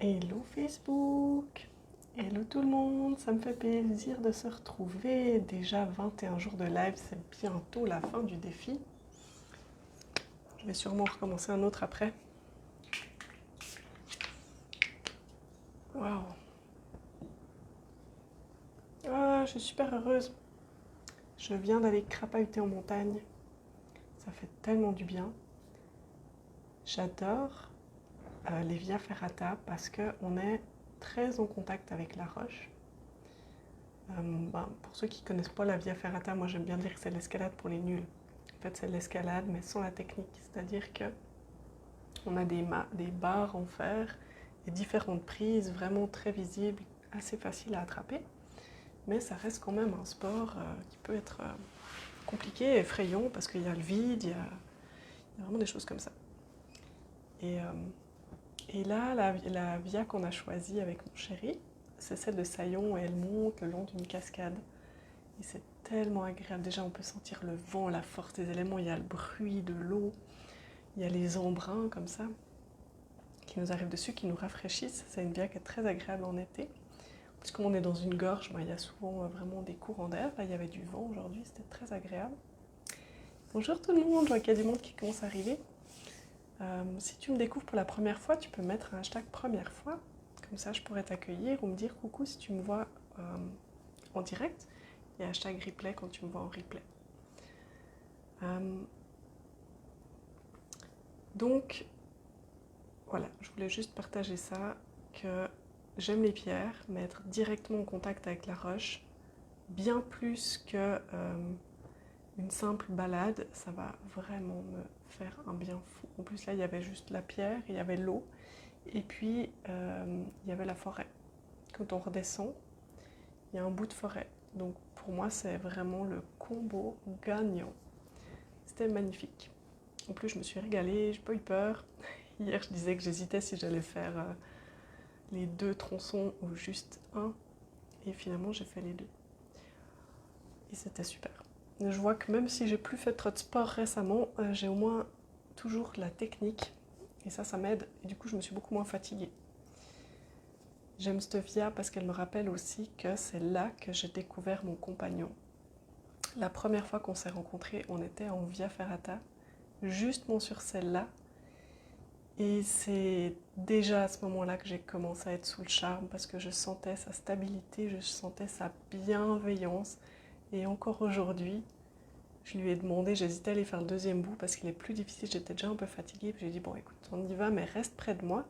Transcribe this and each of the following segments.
Hello Facebook, hello tout le monde, ça me fait plaisir de se retrouver. Déjà 21 jours de live, c'est bientôt la fin du défi. Je vais sûrement recommencer un autre après. Waouh! Ah, je suis super heureuse. Je viens d'aller crapahuter en montagne. Ça fait tellement du bien. J'adore les Via Ferrata parce qu'on est très en contact avec la roche. Pour ceux qui ne connaissent pas la Via Ferrata, moi j'aime bien dire que c'est l'escalade pour les nuls. En fait, c'est l'escalade, mais sans la technique. C'est-à-dire que on a des barres en fer et différentes prises vraiment très visibles, assez faciles à attraper. Mais ça reste quand même un sport qui peut être compliqué, effrayant, parce qu'il y a le vide, il y a vraiment des choses comme ça. Et là, la via qu'on a choisie avec mon chéri, c'est celle de Saillon et elle monte le long d'une cascade. Et c'est tellement agréable. Déjà, on peut sentir le vent, la force des éléments, il y a le bruit de l'eau, il y a les embruns comme ça qui nous arrivent dessus, qui nous rafraîchissent. C'est une via qui est très agréable en été. Parce qu'on est dans une gorge, il y a souvent vraiment des courants d'air. Là, il y avait du vent aujourd'hui, c'était très agréable. Bonjour tout le monde, je vois qu'il y a du monde qui commence à arriver. Si tu me découvres pour la première fois, tu peux mettre un hashtag première fois. Comme ça, je pourrais t'accueillir ou me dire coucou si tu me vois en direct. Et hashtag replay quand tu me vois en replay. Donc, voilà, je voulais juste partager ça, que j'aime les pierres, mais être directement en contact avec la roche, bien plus que une simple balade, ça va vraiment me faire un bien fou. En plus là, il y avait juste la pierre, il y avait l'eau, et puis il y avait la forêt. Quand on redescend, il y a un bout de forêt. Donc pour moi, c'est vraiment le combo gagnant. C'était magnifique. En plus, je me suis régalée, j'ai pas eu peur. Hier, je disais que j'hésitais si j'allais faire les 2 tronçons ou juste un. Et finalement, j'ai fait les 2. Et c'était super. Je vois que même si j'ai plus fait trop de sport récemment, j'ai au moins toujours la technique. Et ça m'aide. Et du coup, je me suis beaucoup moins fatiguée. J'aime cette via parce qu'elle me rappelle aussi que c'est là que j'ai découvert mon compagnon. La première fois qu'on s'est rencontrés, on était en Via Ferrata, justement sur celle-là. Et c'est déjà à ce moment-là que j'ai commencé à être sous le charme parce que je sentais sa stabilité, je sentais sa bienveillance. Et encore aujourd'hui, je lui ai demandé, j'hésitais à aller faire le deuxième bout parce qu'il est plus difficile, j'étais déjà un peu fatiguée. Puis j'ai dit, bon écoute, on y va, mais reste près de moi.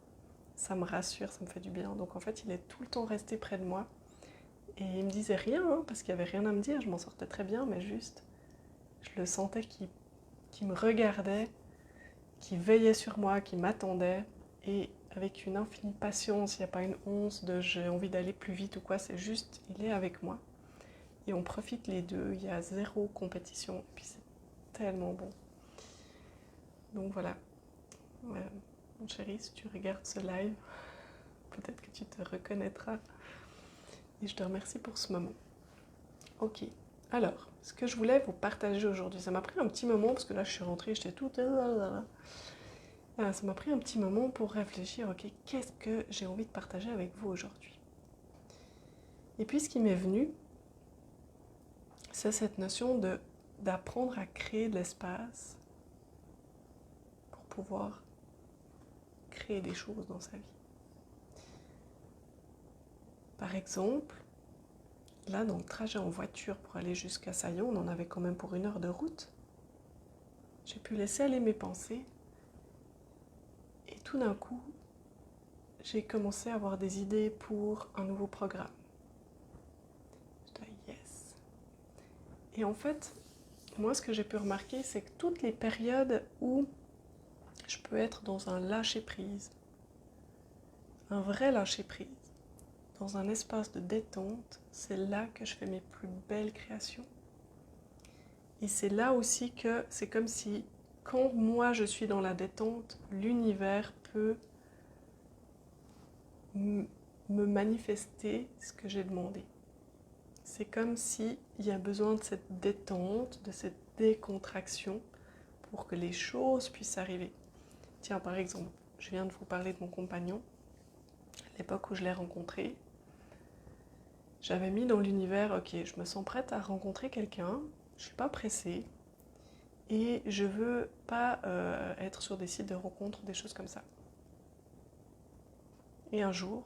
Ça me rassure, ça me fait du bien. Donc en fait, il est tout le temps resté près de moi. Et il me disait rien, parce qu'il n'y avait rien à me dire, je m'en sortais très bien, mais juste, je le sentais qu'il me regardait, qu'il veillait sur moi, qu'il m'attendait. Et avec une infinie patience, il n'y a pas une once de j'ai envie d'aller plus vite ou quoi, c'est juste, il est avec moi. Et on profite les deux, il y a zéro compétition. Et puis c'est tellement bon. Donc voilà, mon chéri, si tu regardes ce live, peut-être que tu te reconnaîtras. Et je te remercie pour ce moment. Ok, alors, ce que je voulais vous partager aujourd'hui, ça m'a pris un petit moment, parce que là je suis rentrée, j'étais toute... Ça m'a pris un petit moment pour réfléchir, ok, qu'est-ce que j'ai envie de partager avec vous aujourd'hui? Et puis ce qui m'est venu, c'est cette notion d'apprendre à créer de l'espace pour pouvoir créer des choses dans sa vie. Par exemple, là dans le trajet en voiture pour aller jusqu'à Saillon, on en avait quand même pour 1 heure de route. J'ai pu laisser aller mes pensées et tout d'un coup, j'ai commencé à avoir des idées pour un nouveau programme. Je dis yes. Et en fait, moi ce que j'ai pu remarquer, c'est que toutes les périodes où je peux être dans un lâcher-prise, un vrai lâcher-prise, dans un espace de détente, c'est là que je fais mes plus belles créations. Et c'est là aussi que c'est comme si, quand moi je suis dans la détente, l'univers peut me manifester ce que j'ai demandé. C'est comme s'il y a besoin de cette détente, de cette décontraction pour que les choses puissent arriver. Tiens, par exemple, je viens de vous parler de mon compagnon. l'époque où je l'ai rencontré, j'avais mis dans l'univers, ok, je me sens prête à rencontrer quelqu'un, je suis pas pressée, et je veux pas être sur des sites de rencontres, des choses comme ça. Et un jour,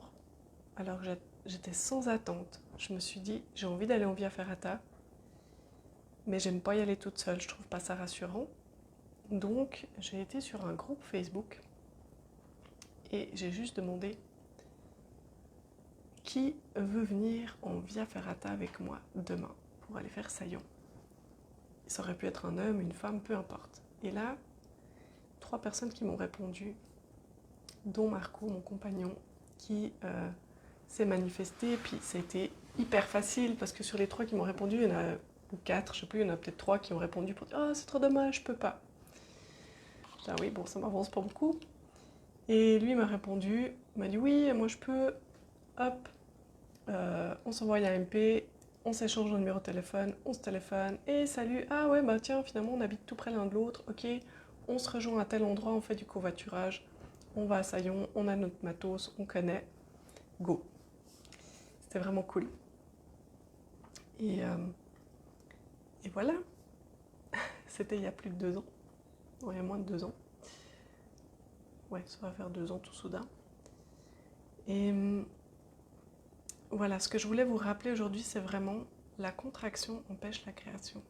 alors que j'étais sans attente, je me suis dit, j'ai envie d'aller en Via Ferrata, mais j'aime pas y aller toute seule, je trouve pas ça rassurant. Donc j'ai été sur un groupe Facebook et j'ai juste demandé qui veut venir en Via Ferrata avec moi demain pour aller faire Saillon. Ça aurait pu être un homme, une femme, peu importe. Et là, 3 personnes qui m'ont répondu, dont Marco, mon compagnon, qui s'est manifesté. Et puis ça a été hyper facile parce que sur les 3 qui m'ont répondu, il y en a, ou 4, je sais plus, il y en a peut-être 3 qui ont répondu pour dire « Ah, c'est trop dommage, je peux pas ». Ah oui, bon, ça m'avance pas beaucoup. Et lui m'a répondu, il m'a dit « Oui, moi je peux, hop, on s'envoie un MP, on s'échange nos numéros de téléphone, on se téléphone, et salut, ah ouais, bah tiens, finalement on habite tout près l'un de l'autre, ok, on se rejoint à tel endroit, on fait du covoiturage, on va à Saillon, on a notre matos, on connaît, go ». C'était vraiment cool. Et voilà, c'était il y a plus de 2 ans, non, il y a moins de 2 ans. Ouais, ça va faire 2 ans tout soudain. Et voilà, ce que je voulais vous rappeler aujourd'hui, c'est vraiment la contraction empêche la création.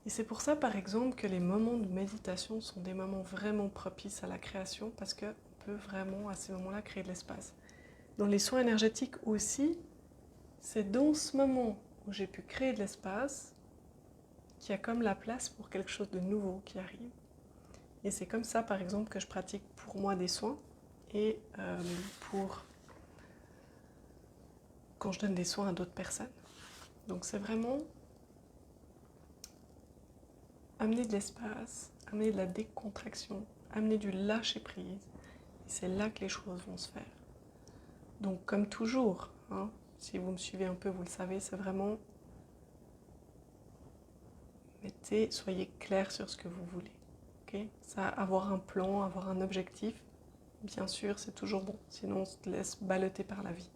Et c'est pour ça, par exemple, que les moments de méditation sont des moments vraiment propices à la création parce qu'on peut vraiment, à ces moments-là, créer de l'espace. Dans les soins énergétiques aussi, c'est dans ce moment où j'ai pu créer de l'espace qu'il y a comme la place pour quelque chose de nouveau qui arrive. Et c'est comme ça, par exemple, que je pratique pour moi des soins et pour quand je donne des soins à d'autres personnes. Donc c'est vraiment amener de l'espace, amener de la décontraction, amener du lâcher-prise. Et c'est là que les choses vont se faire. Donc comme toujours, hein, si vous me suivez un peu, vous le savez, c'est vraiment soyez clair sur ce que vous voulez. Okay, ça, avoir un plan, avoir un objectif, bien sûr, c'est toujours bon. Sinon, on se laisse balloter par la vie.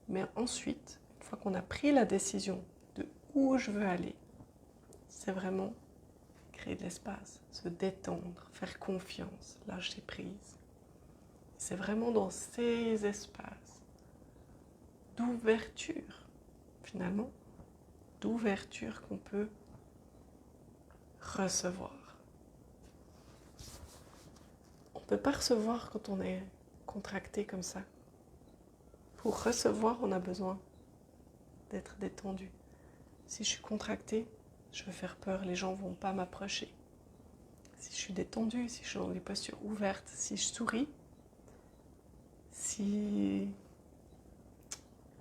Mais ensuite, une fois qu'on a pris la décision de où je veux aller, c'est vraiment créer de l'espace, se détendre, faire confiance, lâcher prise. C'est vraiment dans ces espaces d'ouverture, finalement, d'ouverture qu'on peut recevoir. On ne peut pas recevoir quand on est contracté comme ça. Pour recevoir, on a besoin d'être détendu. Si je suis contractée, je vais faire peur, les gens ne vont pas m'approcher. Si je suis détendue, si je suis dans des postures ouvertes, si je souris, si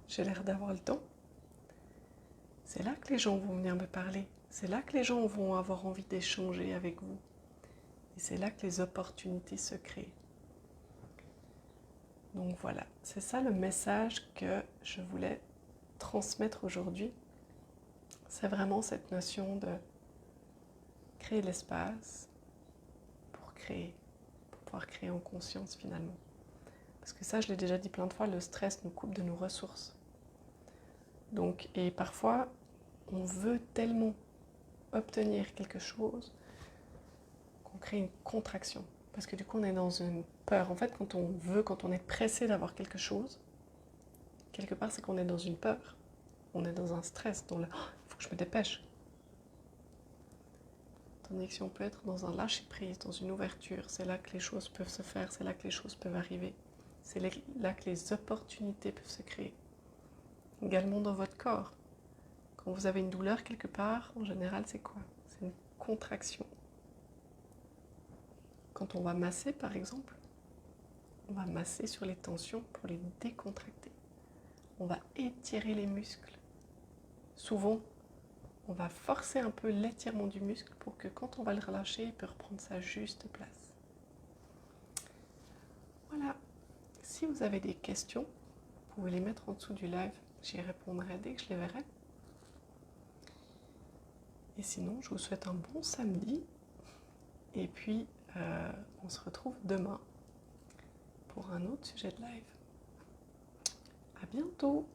j'ai l'air d'avoir le temps, c'est là que les gens vont venir me parler. C'est là que les gens vont avoir envie d'échanger avec vous. Et c'est là que les opportunités se créent. Donc voilà, c'est ça le message que je voulais transmettre aujourd'hui. C'est vraiment cette notion de créer de l'espace pour créer, pour pouvoir créer en conscience finalement. Parce que ça, je l'ai déjà dit plein de fois, le stress nous coupe de nos ressources. Donc, et parfois, on veut tellement obtenir quelque chose qu'on crée une contraction. Parce que du coup, on est dans une peur. En fait, quand on est pressé d'avoir quelque chose, quelque part, c'est qu'on est dans une peur. On est dans un stress, dans le « oh, il faut que je me dépêche ». Tandis que si on peut être dans un lâcher-prise, dans une ouverture, c'est là que les choses peuvent se faire, c'est là que les choses peuvent arriver. C'est là que les opportunités peuvent se créer. Également dans votre corps. Quand vous avez une douleur quelque part, en général, c'est quoi? C'est une contraction. Quand on va masser, par exemple, on va masser sur les tensions pour les décontracter. On va étirer les muscles. Souvent, on va forcer un peu l'étirement du muscle pour que quand on va le relâcher, il peut reprendre sa juste place. Voilà. Si vous avez des questions, vous pouvez les mettre en dessous du live. J'y répondrai dès que je les verrai. Et sinon, je vous souhaite un bon samedi. Et puis, on se retrouve demain pour un autre sujet de live. À bientôt!